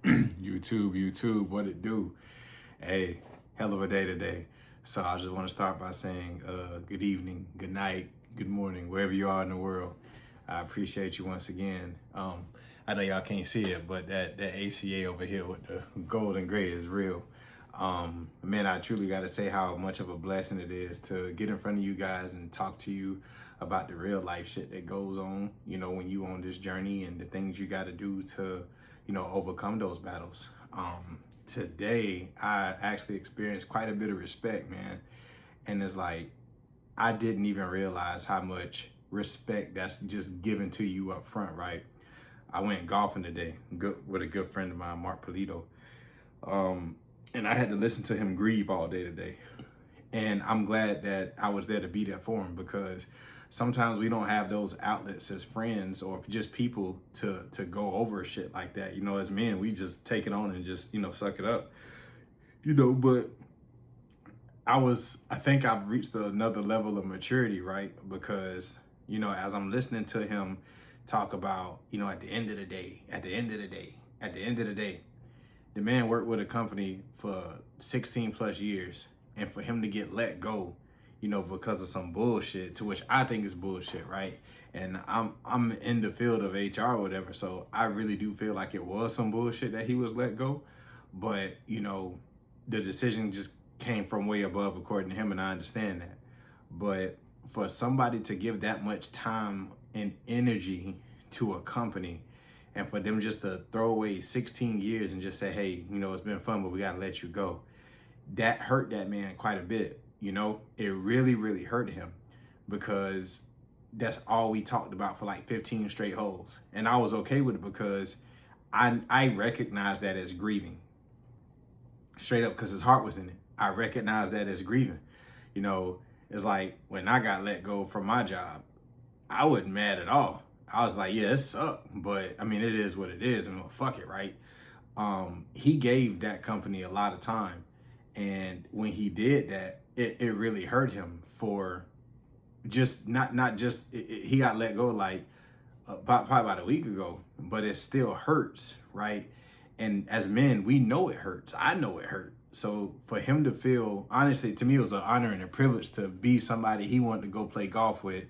YouTube, what it do? Hey, hell of a day today. So I just want to start by saying good evening, good night, good morning, wherever you are in the world. I appreciate you once again. I know y'all can't see it, but that ACA over here with the gold and gray is real. Man, I truly got to say how much of a blessing it is to get in front of you guys and talk to you about the real life shit that goes on, when you on this journey and the things you got to do to, overcome those battles. Today, I actually experienced quite a bit of respect, man. And it's like, I didn't even realize how much respect that's just given to you up front, right? I went golfing today with a good friend of mine, Mark Polito. And I had to listen to him grieve all day today. And I'm glad that I was there to be there for him, because sometimes we don't have those outlets as friends or just people to go over shit like that. As men, we just take it on and just, suck it up. But I think I've reached another level of maturity, right? Because, as I'm listening to him talk about, at the end of the day, the man worked with a company for 16 plus years, and for him to get let go, because of some bullshit, to which I think is bullshit, right? And I'm in the field of HR or whatever, so I really do feel like it was some bullshit that he was let go. But, the decision just came from way above, according to him, and I understand that. But for somebody to give that much time and energy to a company, and for them just to throw away 16 years and just say, hey, it's been fun, but we got to let you go. That hurt that man quite a bit. It really, really hurt him, because that's all we talked about for like 15 straight holes. And I was okay with it because I recognized that as grieving. Straight up, because his heart was in it. I recognized that as grieving. It's like when I got let go from my job, I wasn't mad at all. I was like, yeah, it sucked, but I mean, it is what it is, and well, fuck it, right? He gave that company a lot of time, and when he did that, it really hurt him for just not just he got let go like probably about a week ago, but it still hurts, right? And as men, we know it hurts. I know it hurt. So for him to feel, honestly, to me, it was an honor and a privilege to be somebody he wanted to go play golf with,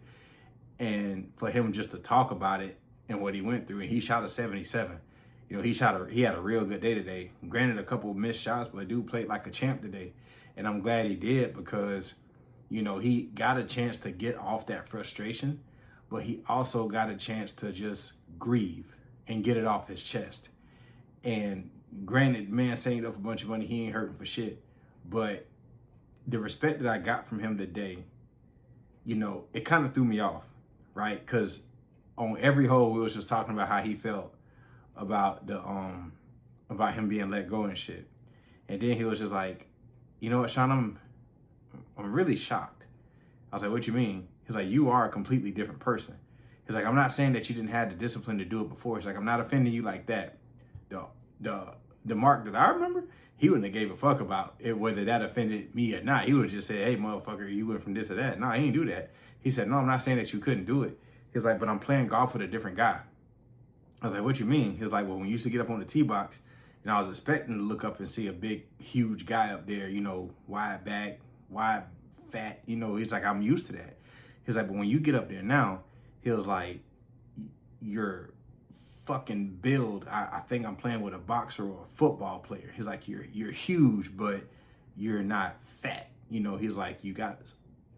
and for him just to talk about it and what he went through. And he shot a 77. He had a real good day today. Granted, a couple of missed shots, but dude played like a champ today. And I'm glad he did, because, he got a chance to get off that frustration, but he also got a chance to just grieve and get it off his chest. And granted, man saved up a bunch of money. He ain't hurting for shit. But the respect that I got from him today, it kind of threw me off, right? Because on every hole, we was just talking about how he felt about about him being let go and shit. And then he was just like, you know what, Sean, I'm really shocked. I was like, what you mean? He's like, you are a completely different person. He's like, I'm not saying that you didn't have the discipline to do it before. He's like, I'm not offending you like that. The Mark that I remember, he wouldn't have gave a fuck about it, whether that offended me or not. He would have just said, hey, motherfucker, you went from this to that. No, he didn't do that. He said, no, I'm not saying that you couldn't do it. He's like, but I'm playing golf with a different guy. I was like, what you mean? He was like, well, when you used to get up on the tee box, and I was expecting to look up and see a big, huge guy up there, wide back, wide, fat, he's like, I'm used to that. He's like, but when you get up there now, he was like, your fucking build, I think I'm playing with a boxer or a football player. He's like, you're huge, but you're not fat. He's like, you got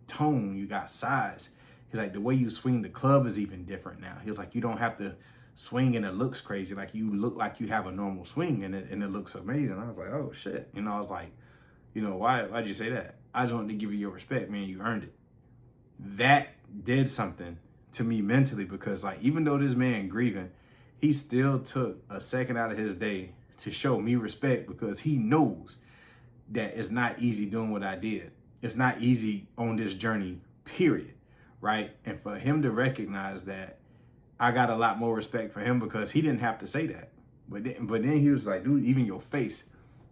tone, you got size. He's like, the way you swing the club is even different now. He's like, you don't have to swing and it looks crazy. Like, you look like you have a normal swing, and it looks amazing. I was like, oh shit. I was like, why'd you say that? I just wanted to give you your respect, man. You earned it. That did something to me mentally, because like, even though this man grieving, he still took a second out of his day to show me respect, because he knows that it's not easy doing what I did. It's not easy on this journey, period, right? And for him to recognize that, I got a lot more respect for him, because he didn't have to say that. But then he was like, dude, even your face.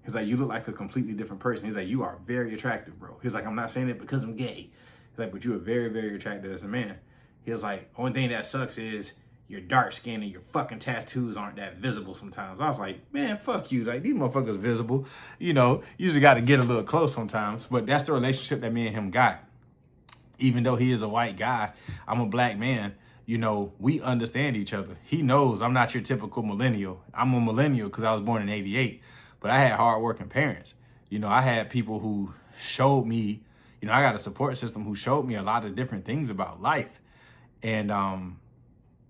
He's like, you look like a completely different person. He's like, you are very attractive, bro. He's like, I'm not saying it because I'm gay. He's like, but you are very, very attractive as a man. He was like, only thing that sucks is your dark skin and your fucking tattoos aren't that visible sometimes. I was like, man, fuck you. Like, these motherfuckers visible. You know, you just got to get a little close sometimes. But that's the relationship that me and him got. Even though he is a white guy, I'm a black man. You know, we understand each other. He knows I'm not your typical millennial. I'm a millennial because I was born in '88. But I had hardworking parents. You know, I had people who showed me, you know, I got a support system who showed me a lot of different things about life. And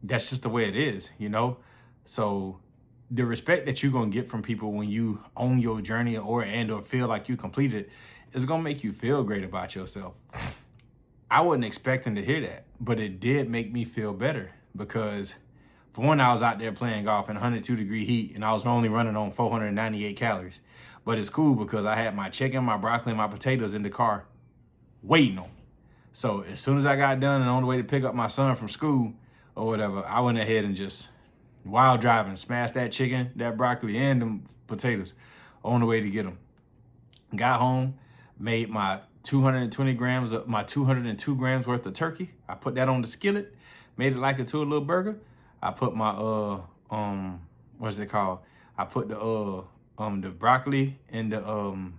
that's just the way it is, you know? So the respect that you're going to get from people when you own your journey or feel like you completed it is going to make you feel great about yourself. I wasn't expecting to hear that, but it did make me feel better because for one, I was out there playing golf in 102-degree heat and I was only running on 498 calories. But it's cool because I had my chicken, my broccoli, and my potatoes in the car waiting on me. So as soon as I got done and on the way to pick up my son from school or whatever, I went ahead and just while driving, smashed that chicken, that broccoli, and them potatoes on the way to get them. Got home, made my 202 grams worth of turkey. I put that on the skillet, made it like a little burger. I put my what's it called? I put the broccoli and the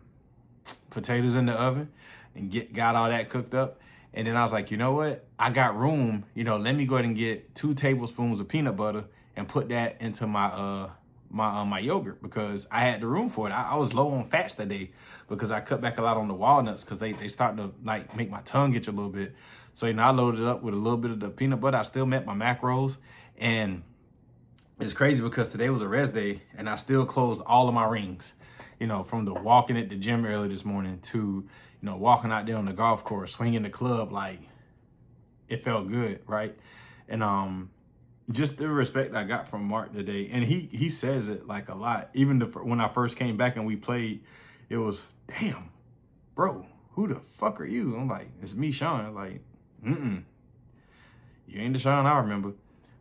potatoes in the oven and got all that cooked up. And then I was like, you know what? I got room. You know, let me go ahead and get 2 tablespoons of peanut butter and put that into my my yogurt because I had the room for it. I was low on fats that day because I cut back a lot on the walnuts because they starting to like make my tongue itch a little bit. So, you know, I loaded it up with a little bit of the peanut butter. I still met my macros. And it's crazy because today was a rest day and I still closed all of my rings, you know, from the walking at the gym early this morning to, you know, walking out there on the golf course, swinging the club. Like it felt good. Right. And, just the respect I got from Mark today. And he says it like a lot. Even when I first came back and we played, it was, damn, bro, who the fuck are you? I'm like, it's me, Sean. I'm like, you ain't the Sean I remember.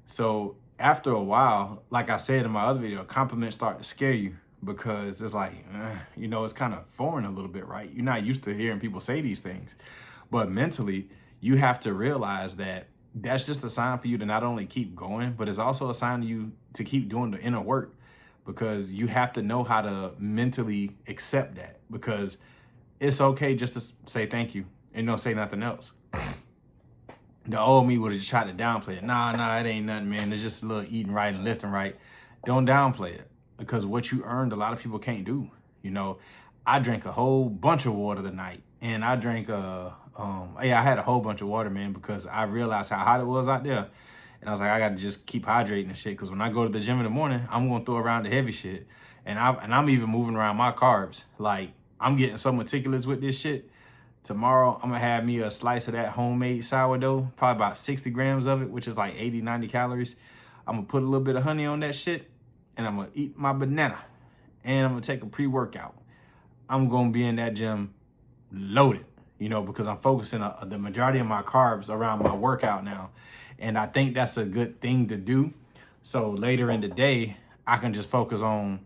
So after a while, like I said in my other video, compliments start to scare you because it's like, you know, it's kind of foreign a little bit, right? You're not used to hearing people say these things. But mentally, you have to realize that that's just a sign for you to not only keep going, but it's also a sign to you to keep doing the inner work because you have to know how to mentally accept that because it's okay just to say thank you and don't say nothing else. The old me would have just tried to downplay it. Nah, it ain't nothing, man. It's just a little eating right and lifting right. Don't downplay it because what you earned, a lot of people can't do. You know, I drank a whole bunch of water tonight and I drank I had a whole bunch of water, man, because I realized how hot it was out there. And I was like, I got to just keep hydrating and shit because when I go to the gym in the morning, I'm going to throw around the heavy shit. And I'm even moving around my carbs. Like, I'm getting so meticulous with this shit. Tomorrow, I'm going to have me a slice of that homemade sourdough, probably about 60 grams of it, which is like 80, 90 calories. I'm going to put a little bit of honey on that shit, and I'm going to eat my banana, and I'm going to take a pre-workout. I'm going to be in that gym loaded, you know, because I'm focusing the majority of my carbs around my workout now. And I think that's a good thing to do. So later in the day, I can just focus on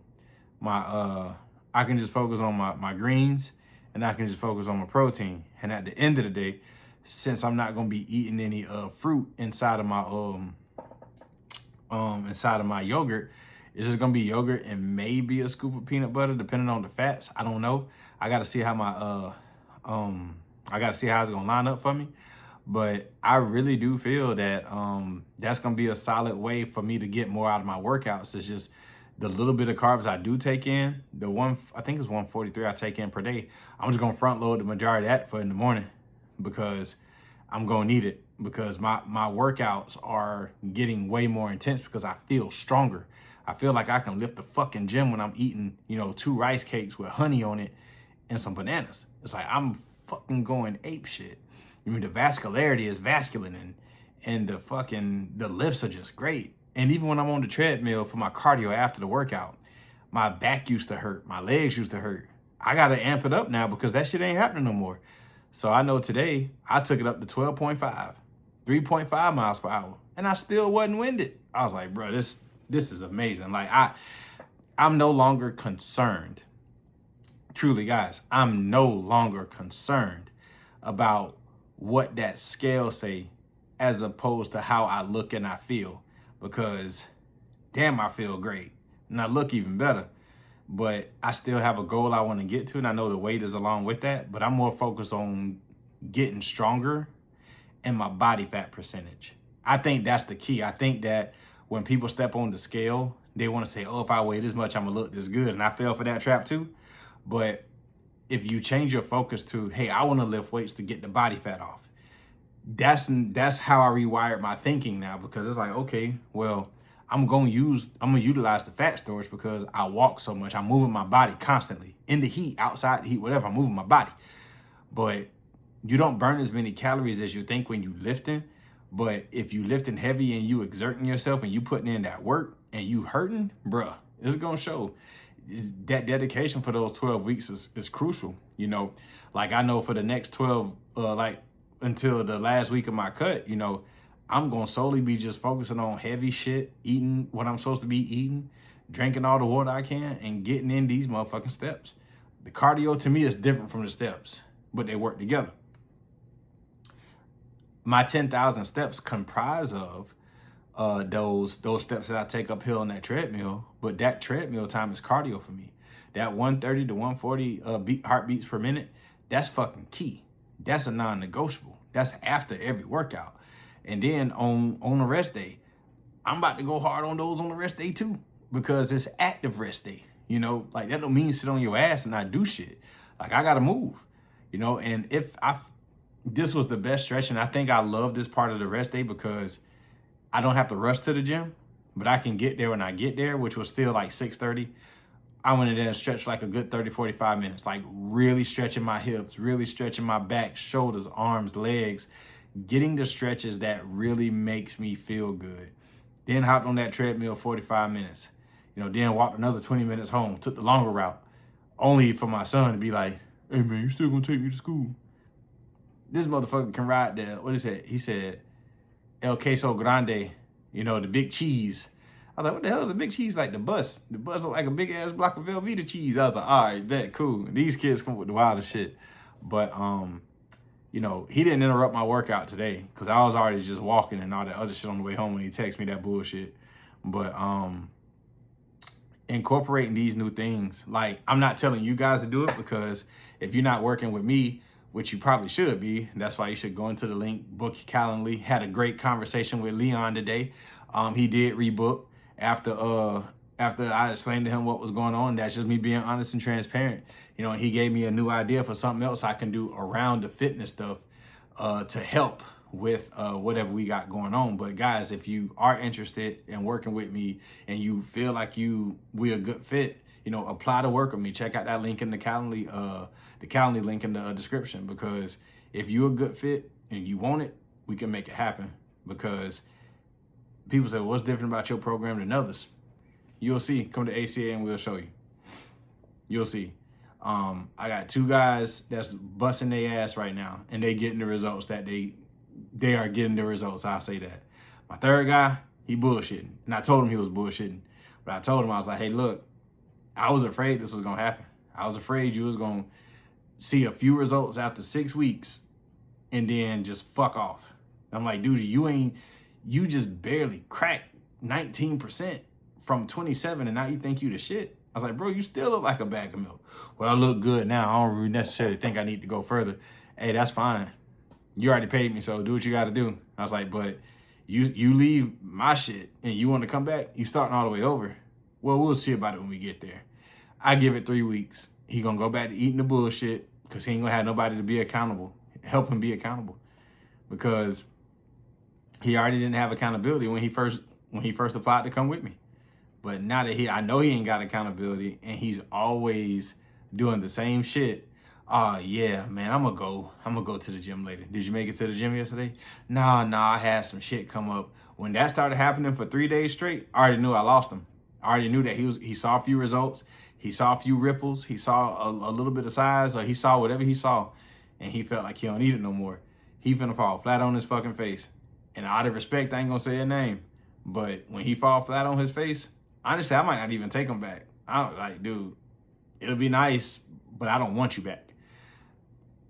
my my greens, and I can just focus on my protein. And at the end of the day, since I'm not going to be eating any fruit inside of my yogurt, it's just going to be yogurt and maybe a scoop of peanut butter, depending on the fats. I don't know. I got to see how my it's going to line up for me. But I really do feel that that's going to be a solid way for me to get more out of my workouts. It's just the little bit of carbs I do take in, I think it's 143 I take in per day. I'm just going to front load the majority of that for in the morning because I'm going to need it because my workouts are getting way more intense because I feel stronger. I feel like I can lift the fucking gym when I'm eating, 2 rice cakes with honey on it and some bananas. It's like I'm fucking going ape shit. I mean, the vascularity is vasculine and the lifts are just great. And even when I'm on the treadmill for my cardio after the workout, my back used to hurt. My legs used to hurt. I got to amp it up now because that shit ain't happening no more. So I know today I took it up to 12.5, 3.5 miles per hour, and I still wasn't winded. I was like, bro, this is amazing. Like I'm no longer concerned. Truly, guys, I'm no longer concerned about what that scale say as opposed to how I look and I feel. because damn, I feel great and I look even better. But I still have a goal I want to get to, and I know the weight is along with that, but I'm more focused on getting stronger and my body fat percentage. I think that's the key. I think that when people step on the scale, they want to say, oh, if I weigh this much, I'm gonna look this good. And I fell for that trap too. But if you change your focus to, hey, I want to lift weights to get the body fat off, that's how I rewired my thinking now, because it's like, okay, well, I'm gonna utilize the fat storage because I walk so much. I'm moving my body constantly in the heat, outside the heat, whatever. I'm moving my body. But you don't burn as many calories as you think when you lifting. But if you lifting heavy and you exerting yourself and you putting in that work and you hurting, bruh, it's gonna show. That dedication for those 12 weeks is crucial. You know, like I know for the next 12, like until the last week of my cut, you know, I'm gonna solely be just focusing on heavy shit, eating what I'm supposed to be eating, drinking all the water I can, and getting in these motherfucking steps. The cardio to me is different from the steps, but they work together. My 10,000 steps comprise of those steps that I take uphill on that treadmill, but that treadmill time is cardio for me. That 130 to 140 heartbeats per minute, that's fucking key. That's a non-negotiable. That's after every workout. And then on the rest day, I'm about to go hard on those on the rest day too, because it's active rest day. You know, like that don't mean sit on your ass and not do shit. Like I gotta move, you know. And this was the best stretch, and I think I love this part of the rest day because I don't have to rush to the gym, but I can get there when I get there, which was still like 6:30. I went in there and stretched like a good 30, 45 minutes, like really stretching my hips, really stretching my back, shoulders, arms, legs, getting the stretches that really makes me feel good. Then hopped on that treadmill 45 minutes, you know, then walked another 20 minutes home, took the longer route, only for my son to be like, hey man, you still gonna take me to school? This motherfucker can ride the, what is it? He said, El Queso Grande, you know, the big cheese. I was like, what the hell is a big cheese? Like the bus. The bus look like a big ass block of Velveeta cheese. I was like, all right, bet, cool. And these kids come with the wildest shit. But, you know, he didn't interrupt my workout today because I was already just walking and all that other shit on the way home when he texted me that bullshit. But incorporating these new things, like I'm not telling you guys to do it, because if you're not working with me, which you probably should be, that's why you should go into the link, book your Calendly. Had a great conversation with Leon today. He did rebook after I explained to him what was going on. That's just me being honest and transparent. You know, he gave me a new idea for something else I can do around the fitness stuff to help with whatever we got going on. But guys, if you are interested in working with me and you feel like we a good fit, you know, apply to work with me. Check out that link in the Calendly link in the description, because if you're a good fit and you want it, we can make it happen. Because people say, what's different about your program than others? You'll see. Come to ACA and we'll show you. You'll see. I got 2 guys that's busting their ass right now, and they getting the results that they are getting the results. I'll say that. My 3rd guy, he bullshitting. And I told him he was bullshitting. But I told him, I was like, hey, look, I was afraid this was going to happen. I was afraid you was going to see a few results after 6 weeks and then just fuck off. I'm like, dude, you just barely cracked 19% from 27 and now you think you the shit. I was like, bro, you still look like a bag of milk. Well, I look good now. I don't really necessarily think I need to go further. Hey, that's fine. You already paid me, so do what you got to do. I was like, but you leave my shit and you want to come back, you starting all the way over. Well, we'll see about it when we get there. I give it 3 weeks. He gonna go back to eating the bullshit because he ain't gonna have nobody to be accountable, help him be accountable, because he already didn't have accountability when he first applied to come with me. But now that I know he ain't got accountability and he's always doing the same shit. Yeah, man, I'm gonna go to the gym later. Did you make it to the gym yesterday? Nah, I had some shit come up. When that started happening for 3 days straight, I already knew I lost him. I already knew that he saw a few results. He saw a few ripples. He saw a little bit of size, or he saw whatever he saw, and he felt like he don't need it no more. He finna fall flat on his fucking face. And out of respect, I ain't gonna say a name, but when he fall flat on his face, honestly, I might not even take him back. I don't, like, dude, it'll be nice, but I don't want you back.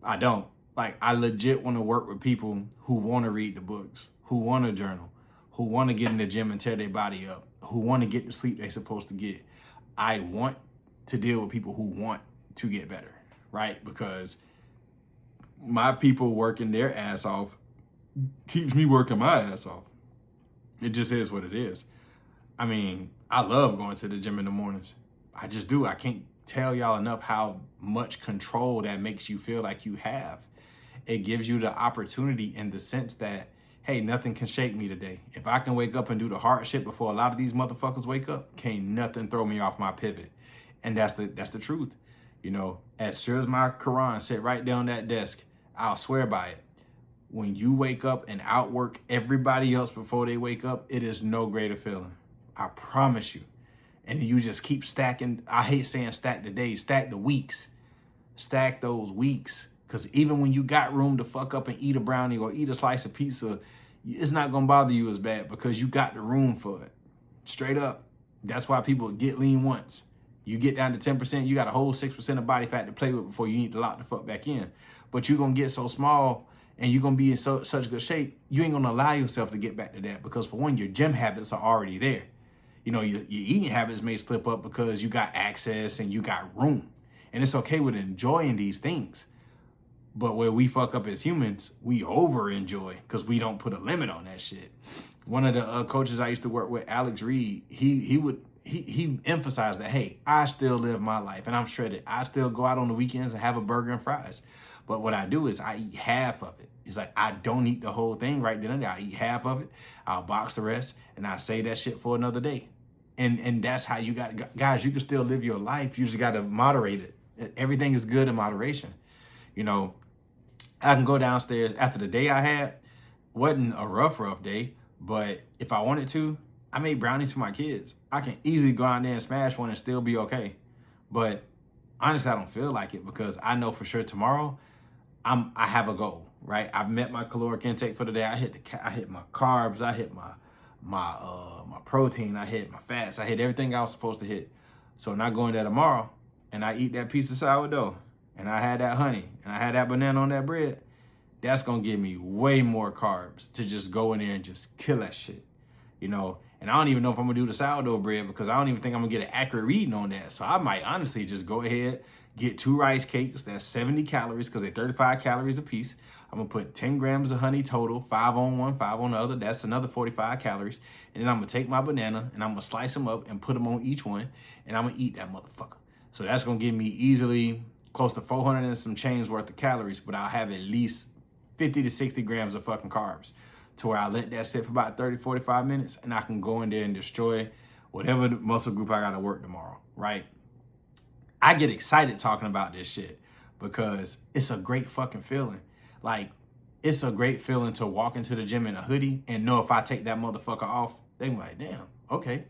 I don't. Like, I legit want to work with people who want to read the books, who want to journal, who want to get in the gym and tear their body up, who want to get the sleep they're supposed to get. I want to deal with people who want to get better, right? Because my people working their ass off keeps me working my ass off. It just is what it is. I mean, I love going to the gym in the mornings. I just do. I can't tell y'all enough how much control that makes you feel like you have. It gives you the opportunity in the sense that, hey, nothing can shake me today. If I can wake up and do the hard shit before a lot of these motherfuckers wake up, can't nothing throw me off my pivot. And that's the truth. You know, as sure as my Quran sit right there on that desk, I'll swear by it. When you wake up and outwork everybody else before they wake up, it is no greater feeling. I promise you. And you just keep stacking. I hate saying stack the days, stack the weeks. Stack those weeks. Because even when you got room to fuck up and eat a brownie or eat a slice of pizza, it's not going to bother you as bad because you got the room for it. Straight up. That's why people get lean once. You get down to 10%, you got a whole 6% of body fat to play with before you need to lock the fuck back in. But you're going to get so small and you're going to be in such good shape, you ain't going to allow yourself to get back to that because, for one, your gym habits are already there. You know, your eating habits may slip up because you got access and you got room. And it's okay with enjoying these things. But where we fuck up as humans, we over-enjoy because we don't put a limit on that shit. One of the coaches I used to work with, Alex Reed, he emphasized that, hey, I still live my life and I'm shredded. I still go out on the weekends and have a burger and fries. But what I do is I eat half of it. It's like, I don't eat the whole thing right then and there. I eat half of it. I'll box the rest and I save that shit for another day. And that's how you got, guys, you can still live your life. You just got to moderate it. Everything is good in moderation. You know, I can go downstairs after the day I had. Wasn't a rough day, but if I wanted to, I made brownies for my kids. I can easily go out there and smash one and still be okay. But honestly, I don't feel like it because I know for sure tomorrow I have a goal, right? I've met my caloric intake for the day. I hit my carbs. I hit my protein. I hit my fats. I hit everything I was supposed to hit. So when I go in there tomorrow and I eat that piece of sourdough and I had that honey and I had that banana on that bread, that's going to give me way more carbs to just go in there and just kill that shit, you know? And I don't even know if I'm going to do the sourdough bread because I don't even think I'm going to get an accurate reading on that. So I might honestly just go ahead, get 2 rice cakes. That's 70 calories because they're 35 calories a piece. I'm going to put 10 grams of honey total, 5 on one, 5 on the other. That's another 45 calories. And then I'm going to take my banana and I'm going to slice them up and put them on each one. And I'm going to eat that motherfucker. So that's going to give me easily close to 400 and some change worth of calories, but I'll have at least 50 to 60 grams of fucking carbs to where I let that sit for about 30, 45 minutes and I can go in there and destroy whatever muscle group I got to work tomorrow, right? I get excited talking about this shit because it's a great fucking feeling. Like, it's a great feeling to walk into the gym in a hoodie and know if I take that motherfucker off, they be like, damn, okay.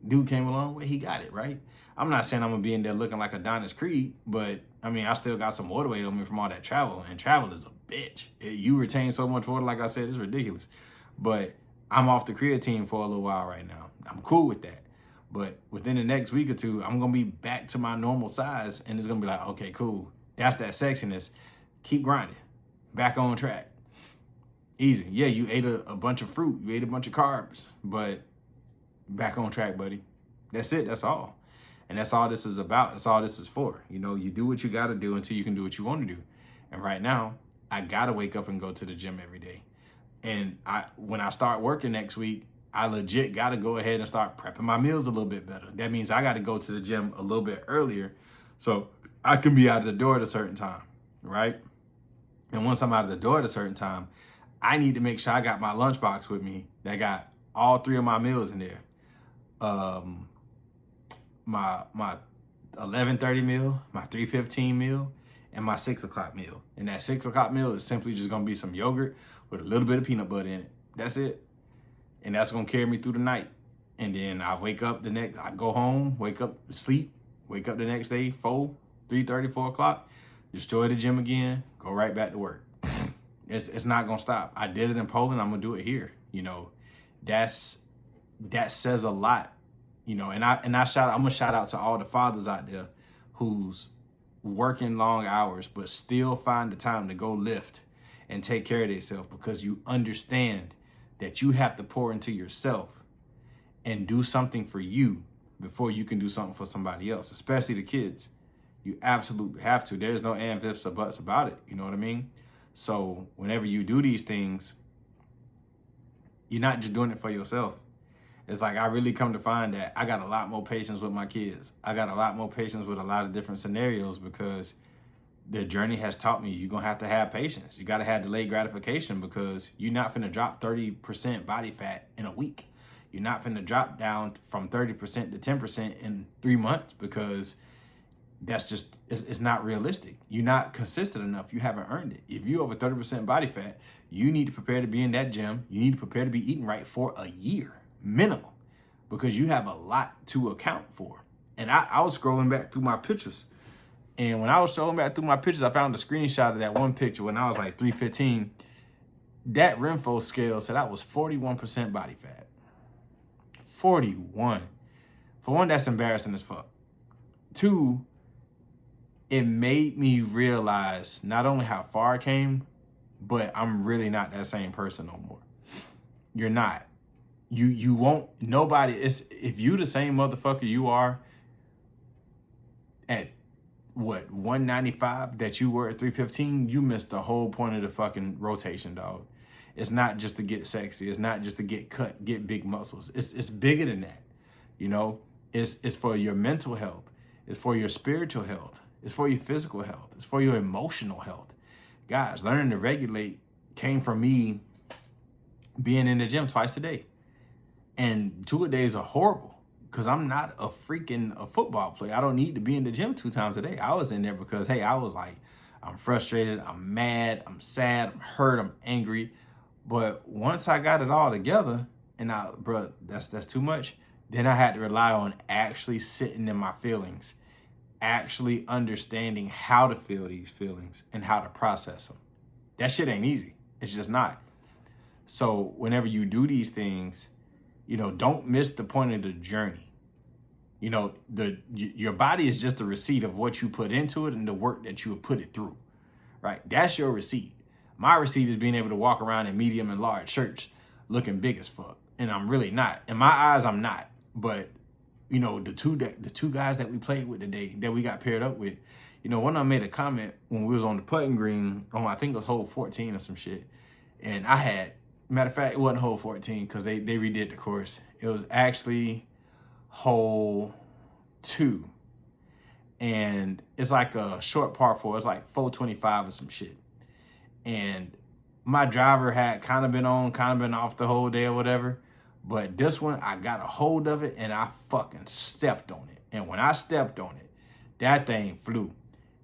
Dude came a long way, he got it, right? I'm not saying I'm going to be in there looking like Adonis Creed, but, I mean, I still got some water weight on me from all that travel, and travel is a bitch. You retain so much water, like I said, it's ridiculous. But I'm off the creatine for a little while right now. I'm cool with that. But within the next week or two, I'm going to be back to my normal size, and it's going to be like, okay, cool. That's that sexiness. Keep grinding. Back on track. Easy. Yeah, you ate a bunch of fruit. You ate a bunch of carbs, but back on track, buddy. That's it. That's all. And that's all this is about. That's all this is for. You know, you do what you got to do until you can do what you want to do. And right now, I got to wake up and go to the gym every day. And when I start working next week, I legit got to go ahead and start prepping my meals a little bit better. That means I got to go to the gym a little bit earlier so I can be out of the door at a certain time, right? And once I'm out of the door at a certain time, I need to make sure I got my lunchbox with me that got all 3 of my meals in there. My 11:30 meal, my 3:15 meal, and my 6 o'clock meal. And that 6 o'clock meal is simply just gonna be some yogurt with a little bit of peanut butter in it. That's it. And that's gonna carry me through the night. And then I wake up I go home, wake up, sleep, wake up the next day, 3:30, 4 o'clock, destroy the gym again, go right back to work. It's not gonna stop. I did it in Poland, I'm gonna do it here. You know, that says a lot. You know, and I'm gonna shout out to all the fathers out there who's working long hours but still find the time to go lift and take care of themselves because you understand that you have to pour into yourself and do something for you before you can do something for somebody else, especially the kids. You absolutely have to. There's no ands, ifs, or buts about it. You know what I mean? So whenever you do these things, you're not just doing it for yourself. It's like I really come to find that I got a lot more patience with my kids. I got a lot more patience with a lot of different scenarios because the journey has taught me you're going to have patience. You got to have delayed gratification because you're not finna drop 30% body fat in a week. You're not finna drop down from 30% to 10% in 3 months because that's just, it's not realistic. You're not consistent enough. You haven't earned it. If you're over 30% body fat, you need to prepare to be in that gym. You need to prepare to be eating right for a year minimum because you have a lot to account for. And I was scrolling back through my pictures. And when I was scrolling back through my pictures, I found a screenshot of that one picture when I was like 315. That Renfo scale said I was 41% body fat. 41. For one, that's embarrassing as fuck. Two, it made me realize not only how far I came, but I'm really not that same person no more. You're not. You won't, nobody, if you the same motherfucker you are at what, 195 that you were at 315, you missed the whole point of the fucking rotation, dog. It's not just to get sexy. It's not just to get cut, get big muscles. It's bigger than that. You know, it's for your mental health. It's for your spiritual health. It's for your physical health. It's for your emotional health. Guys, learning to regulate came from me being in the gym twice a day. And 2 a days are horrible because I'm not a football player. I don't need to be in the gym 2 times a day. I was in there because, hey, I was like, I'm frustrated, I'm mad, I'm sad, I'm hurt, I'm angry. But once I got it all together and bro, that's too much. Then I had to rely on actually sitting in my feelings, actually understanding how to feel these feelings and how to process them. That shit ain't easy. It's just not. So whenever you do these things, you know, don't miss the point of the journey. You know, your body is just a receipt of what you put into it and the work that you put it through, right? That's your receipt. My receipt is being able to walk around in medium and large shirts looking big as fuck. And I'm really not. In my eyes, I'm not. But, you know, the two guys that we played with today, that we got paired up with, you know, one of them made a comment when we was on the putting green on, I think it was hole 14 or some shit. And I had, matter of fact, it wasn't hole 14 because they redid the course. It was actually hole 2. And it's like a short par 4. It's like 425 or some shit. And my driver had kind of been on, kind of been off the whole day or whatever. But this one, I got a hold of it and I fucking stepped on it. And when I stepped on it, that thing flew.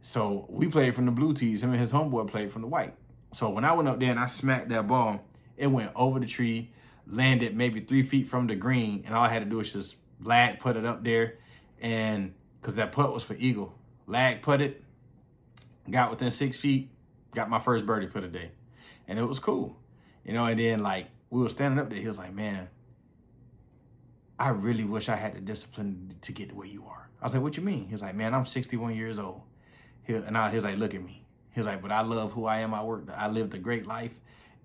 So we played from the blue tees. Him and his homeboy played from the white. So when I went up there and I smacked that ball, it went over the tree, landed maybe 3 feet from the green. And all I had to do was just lag put it up there. And because that putt was for eagle, lag put it, got within 6 feet, got my first birdie for the day. And it was cool. You know, and then like we were standing up there. He was like, man, I really wish I had the discipline to get to where you are. I was like, what you mean? He's like, man, I'm 61 years old. He's like, look at me. He's like, but I love who I am. I lived a great life.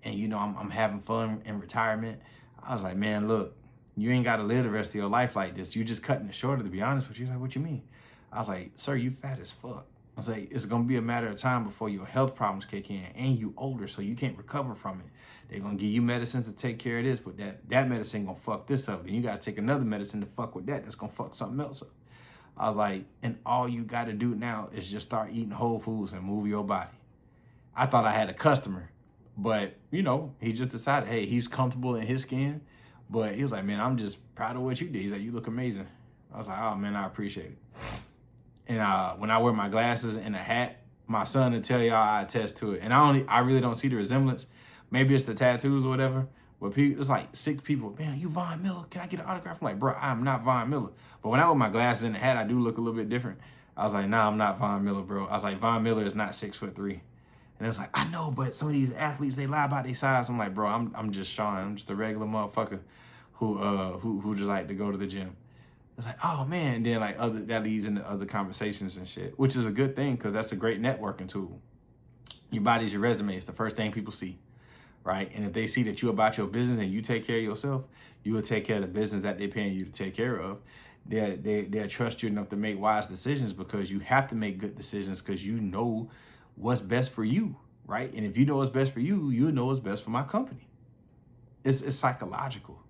And, you know, I'm having fun in retirement. I was like, man, look, you ain't got to live the rest of your life like this. You're just cutting it shorter, to be honest with you. He's like, what you mean? I was like, sir, you fat as fuck. I was like, it's going to be a matter of time before your health problems kick in. And you older, so you can't recover from it. They're going to give you medicines to take care of this, but that medicine going to fuck this up. Then you got to take another medicine to fuck with that. That's going to fuck something else up. I was like, and all you got to do now is just start eating whole foods and move your body. I thought I had a customer, but, you know, he just decided, hey, he's comfortable in his skin. But he was like, man, I'm just proud of what you did. He's like, you look amazing. I was like, oh, man, I appreciate it. And when I wear my glasses and a hat, my son will tell y'all I attest to it. And I really don't see the resemblance. Maybe it's the tattoos or whatever. But people, it's like 6 people. Man, you Von Miller? Can I get an autograph? I'm like, bro, I'm not Von Miller. But when I wear my glasses and the hat, I do look a little bit different. I was like, nah, I'm not Von Miller, bro. I was like, Von Miller is not 6'3". And it's like, I know, but some of these athletes, they lie about their size. I'm like, bro, I'm just Sean. I'm just a regular motherfucker who just like to go to the gym. It's like, oh man, and then like that leads into other conversations and shit, which is a good thing because that's a great networking tool. Your body's your resume. It's the first thing people see, right? And if they see that you about your business and you take care of yourself, you will take care of the business that they're paying you to take care of. They'll trust you enough to make wise decisions, because you have to make good decisions because you know what's best for you, right? And if you know what's best for you, you know what's best for my company. It's psychological.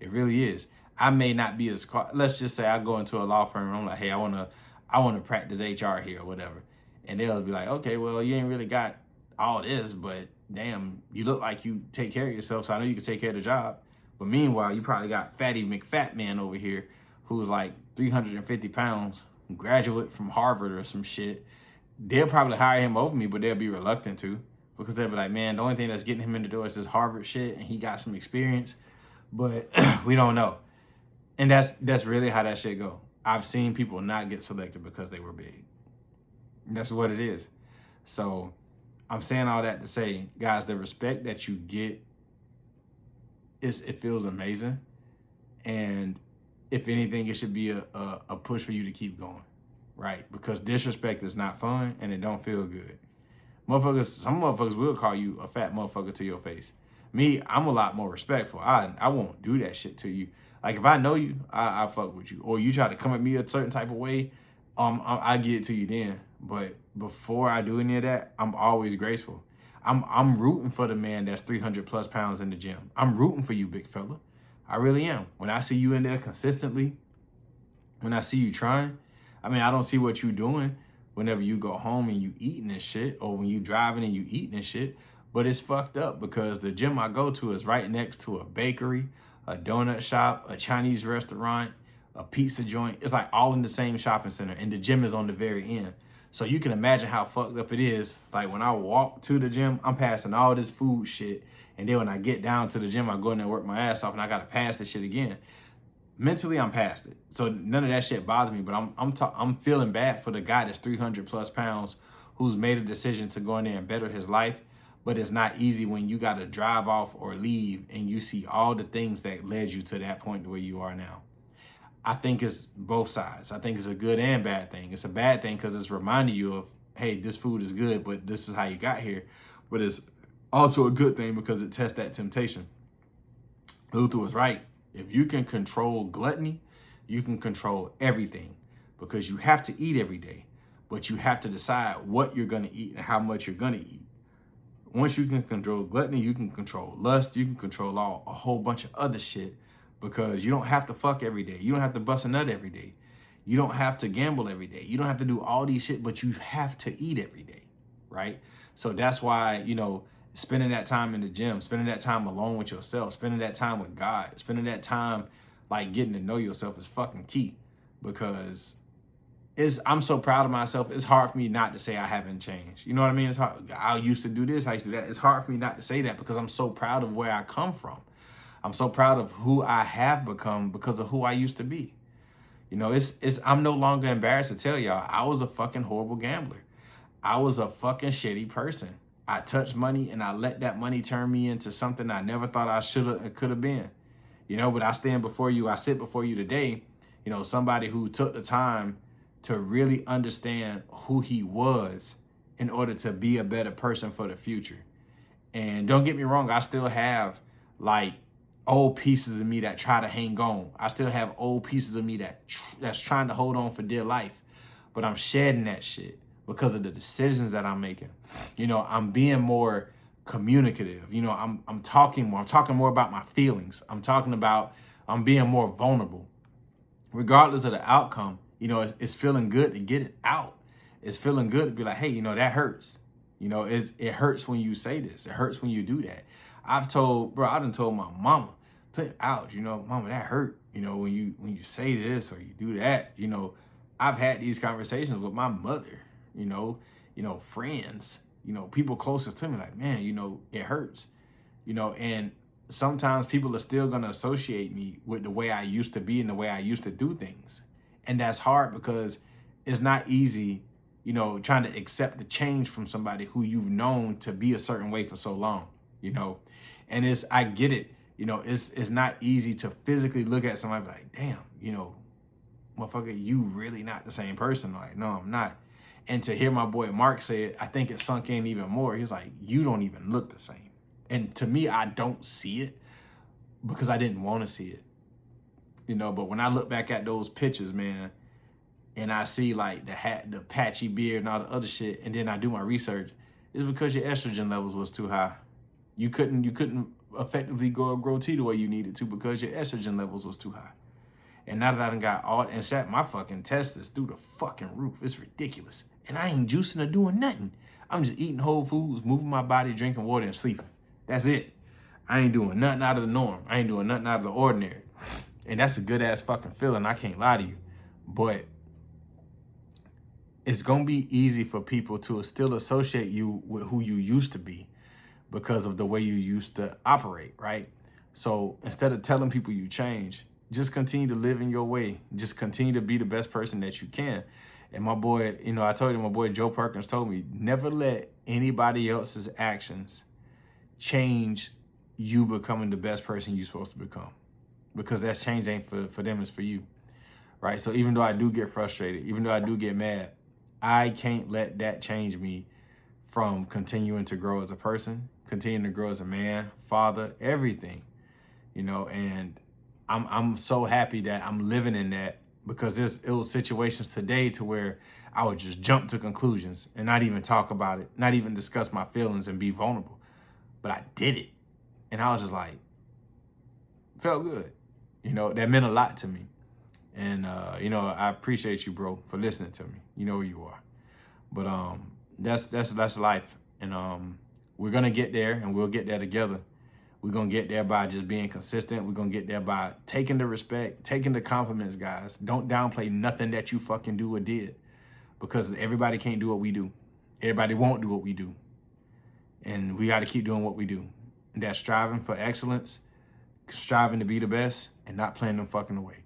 It really is. I may not be as, let's just say I go into a law firm and I'm like, hey, I wanna practice HR here or whatever. And they'll be like, okay, well, you ain't really got all this, but damn, you look like you take care of yourself, so I know you can take care of the job. But meanwhile, you probably got Fatty McFat Man over here who's like 350 pounds, graduate from Harvard or some shit. They'll probably hire him over me, but they'll be reluctant to, because they'll be like, man, the only thing that's getting him in the door is this Harvard shit, and he got some experience, but we don't know. And that's really how that shit go. I've seen people not get selected because they were big. That's what it is. So I'm saying all that to say, guys, the respect that you get, it feels amazing. And if anything, it should be a push for you to keep going, right? Because disrespect is not fun and it don't feel good. Some motherfuckers will call you a fat motherfucker to your face. Me, I'm a lot more respectful. I won't do that shit to you. Like, if I know you, I fuck with you. Or you try to come at me a certain type of way, I get it to you then. But before I do any of that, I'm always graceful. I'm rooting for the man that's 300 plus pounds in the gym. I'm rooting for you, big fella. I really am. When I see you in there consistently, when I see you trying, I mean, I don't see what you doing whenever you go home and you eating and shit, or when you driving and you eating and shit. But it's fucked up because the gym I go to is right next to a bakery, a donut shop, a Chinese restaurant, a pizza joint. It's like all in the same shopping center, and the gym is on the very end. So you can imagine how fucked up it is. Like, when I walk to the gym, I'm passing all this food shit. And then when I get down to the gym, I go in there and work my ass off, and I got to pass this shit again. Mentally, I'm past it. So none of that shit bothers me, but I'm feeling bad for the guy that's 300 plus pounds who's made a decision to go in there and better his life. But it's not easy when you got to drive off or leave and you see all the things that led you to that point where you are now. I think it's both sides. I think it's a good and bad thing. It's a bad thing because it's reminding you of, hey, this food is good, but this is how you got here. But it's also a good thing because it tests that temptation. Luther was right. If you can control gluttony, you can control everything, because you have to eat every day, but you have to decide what you're going to eat and how much you're going to eat. Once you can control gluttony, you can control lust, you can control a whole bunch of other shit, because you don't have to fuck every day. You don't have to bust a nut every day. You don't have to gamble every day. You don't have to do all these shit, but you have to eat every day, right? So that's why, spending that time in the gym, spending that time alone with yourself, spending that time with God, spending that time like getting to know yourself is fucking key, because I'm so proud of myself. It's hard for me not to say I haven't changed. You know what I mean? It's hard. I used to do this, I used to do that. It's hard for me not to say that because I'm so proud of where I come from. I'm so proud of who I have become because of who I used to be. I'm no longer embarrassed to tell y'all I was a fucking horrible gambler. I was a fucking shitty person. I touched money and I let that money turn me into something I never thought I should have, could have been. But I sit before you today, somebody who took the time to really understand who he was in order to be a better person for the future. And don't get me wrong, I still have like old pieces of me that try to hang on. I still have old pieces of me that's trying to hold on for dear life, but I'm shedding that shit because of the decisions that I'm making. I'm being more communicative. I'm talking more. I'm talking more about my feelings. I'm being more vulnerable. Regardless of the outcome, it's feeling good to get it out. It's feeling good to be like, hey, that hurts. It hurts when you say this. It hurts when you do that. I done told my mama, put it out, mama, that hurt. When you say this or you do that, I've had these conversations with my mother, friends, people closest to me, like, man, it hurts, and sometimes people are still going to associate me with the way I used to be and the way I used to do things. And that's hard because it's not easy, trying to accept the change from somebody who you've known to be a certain way for so long, and I get it. It's not easy to physically look at somebody like, damn, motherfucker, you really not the same person. Like, no, I'm not. And to hear my boy Mark say it, I think it sunk in even more. He's like, you don't even look the same. And to me, I don't see it because I didn't want to see it, you know. But when I look back at those pictures, man, and I see like the hat, the patchy beard and all the other shit, and then I do my research, it's because your estrogen levels was too high. You couldn't effectively grow teeth the way you needed to because your estrogen levels was too high. And now that I done got all, and shit, my fucking testes through the fucking roof. It's ridiculous. And I ain't juicing or doing nothing. I'm just eating whole foods, moving my body, drinking water, and sleeping. That's it. I ain't doing nothing out of the norm. I ain't doing nothing out of the ordinary. And that's a good ass fucking feeling. I can't lie to you. But it's going to be easy for people to still associate you with who you used to be because of the way you used to operate, right? So instead of telling people you change, just continue to live in your way. Just continue to be the best person that you can. And my boy, you know, I told you, my boy Joe Perkins told me, never let anybody else's actions change you becoming the best person you're supposed to become. Because that change ain't for them, it's for you, right? So even though I do get frustrated, even though I do get mad, I can't let that change me from continuing to grow as a person, continuing to grow as a man, father, everything, you know. And I'm so happy that I'm living in that, because there's ill situations today to where I would just jump to conclusions and not even talk about it, not even discuss my feelings and be vulnerable. But I did it. And I was just like, felt good. You know, that meant a lot to me. And, you know, I appreciate you, bro, for listening to me. You know who you are. But that's life. And we're going to get there, and we'll get there together. We're going to get there by just being consistent. We're going to get there by taking the respect, taking the compliments, guys. Don't downplay nothing that you fucking do or did, because everybody can't do what we do. Everybody won't do what we do. And we got to keep doing what we do. And that's striving for excellence, striving to be the best, and not playing them fucking away.